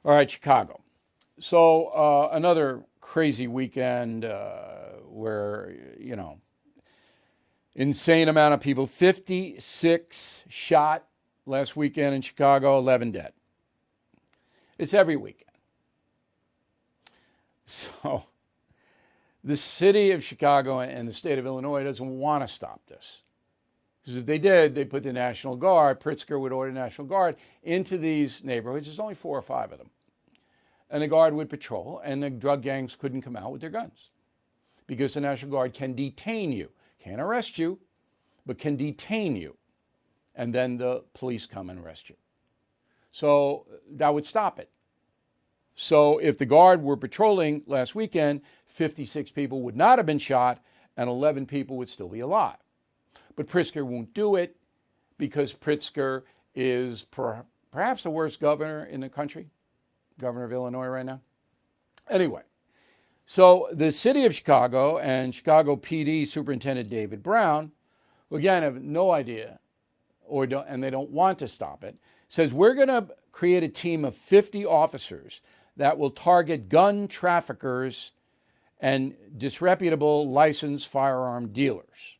All right, Chicago. So another crazy weekend where, insane amount of people, 56 shot last weekend in Chicago, 11 dead. It's every weekend. So the city of Chicago and the state of Illinois doesn't want to stop this. Because if they did, they'd put the National Guard, Pritzker would order the National Guard into these neighborhoods. There's only 4 or 5 of them. And the Guard would patrol, and the drug gangs couldn't come out with their guns. Because the National Guard can detain you. Can't arrest you, but can detain you. And then the police come and arrest you. So that would stop it. So if the Guard were patrolling last weekend, 56 people would not have been shot and 11 people would still be alive. But Pritzker won't do it because Pritzker is perhaps the worst governor in the country, governor of Illinois right now. Anyway, so the city of Chicago and Chicago PD Superintendent David Brown, who again have no idea and they don't want to stop it, says we're going to create a team of 50 officers that will target gun traffickers and disreputable licensed firearm dealers.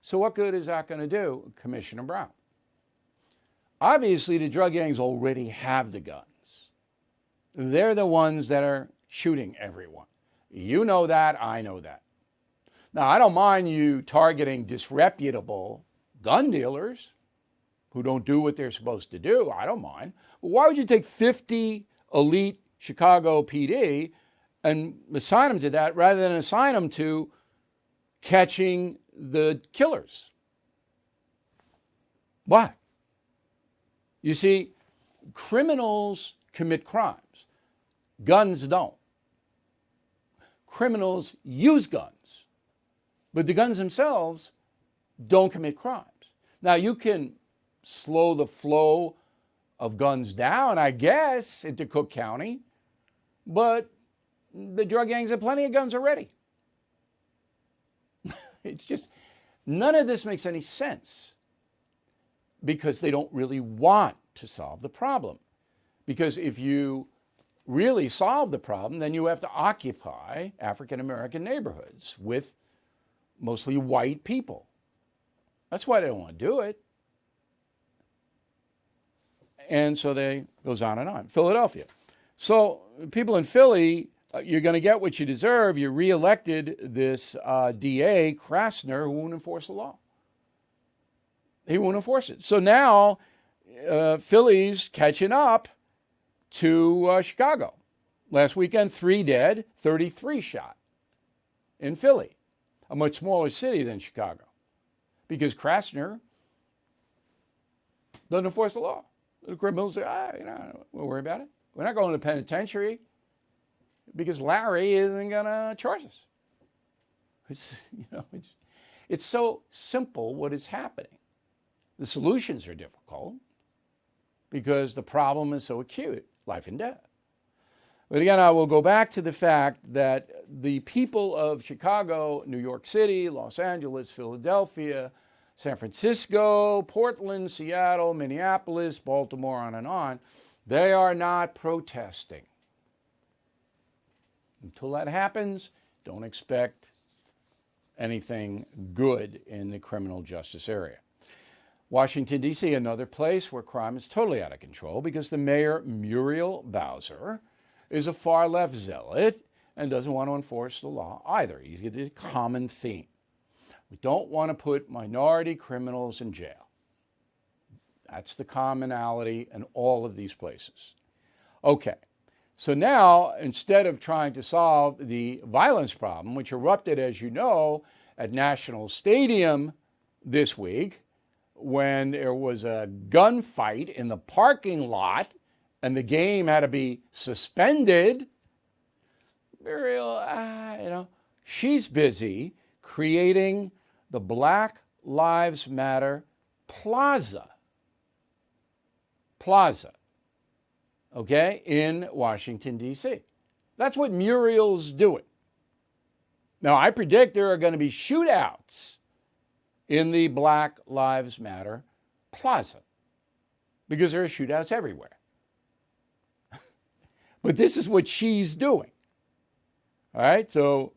So what good is that going to do, Commissioner Brown? Obviously, the drug gangs already have the guns. They're the ones that are shooting everyone. You know that, I know that. Now, I don't mind you targeting disreputable gun dealers who don't do what they're supposed to do. I don't mind. But why would you take 50 elite Chicago PD and assign them to that rather than assign them to catching the killers? Why? You see, criminals commit crimes. Guns don't. Criminals use guns, but the guns themselves don't commit crimes. Now, you can slow the flow of guns down, I guess, into Cook County, but the drug gangs have plenty of guns already. It's just, none of this makes any sense because they don't really want to solve the problem. Because if you really solve the problem, then you have to occupy African American neighborhoods with mostly white people. That's why they don't want to do it. And so they goes on and on. Philadelphia. So people in Philly, you're going to get what you deserve. You reelected this DA, Krasner, who won't enforce the law. He won't enforce it. So now Philly's catching up to Chicago. Last weekend, 3 dead, 33 shot in Philly, a much smaller city than Chicago, because Krasner doesn't enforce the law. The criminals say, we'll worry about it. We're not going to the penitentiary because Larry isn't going to charge us. It's so simple what is happening. The solutions are difficult because the problem is so acute, life and death. But again, I will go back to the fact that the people of Chicago, New York City, Los Angeles, Philadelphia, San Francisco, Portland, Seattle, Minneapolis, Baltimore, on and on, they are not protesting. Until that happens, don't expect anything good in the criminal justice area. Washington, D.C., another place where crime is totally out of control because the mayor, Muriel Bowser, is a far-left zealot and doesn't want to enforce the law either. He's got a common theme. We don't want to put minority criminals in jail. That's the commonality in all of these places. Okay, so now instead of trying to solve the violence problem, which erupted, as you know, at National Stadium this week, when there was a gunfight in the parking lot and the game had to be suspended, Muriel, she's busy creating the Black Lives Matter Plaza, okay, in Washington, D.C. That's what Muriel's doing. Now, I predict there are going to be shootouts in the Black Lives Matter Plaza because there are shootouts everywhere. But this is what she's doing. All right, so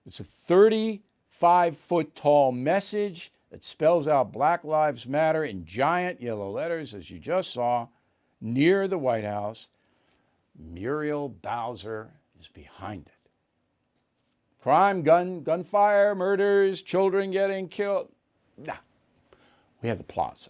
it's a 35-foot tall message that spells out Black Lives Matter in giant yellow letters, as you just saw, near the White House. Muriel Bowser is behind it. Crime, gunfire, murders, children getting killed. Nah, we have the plaza.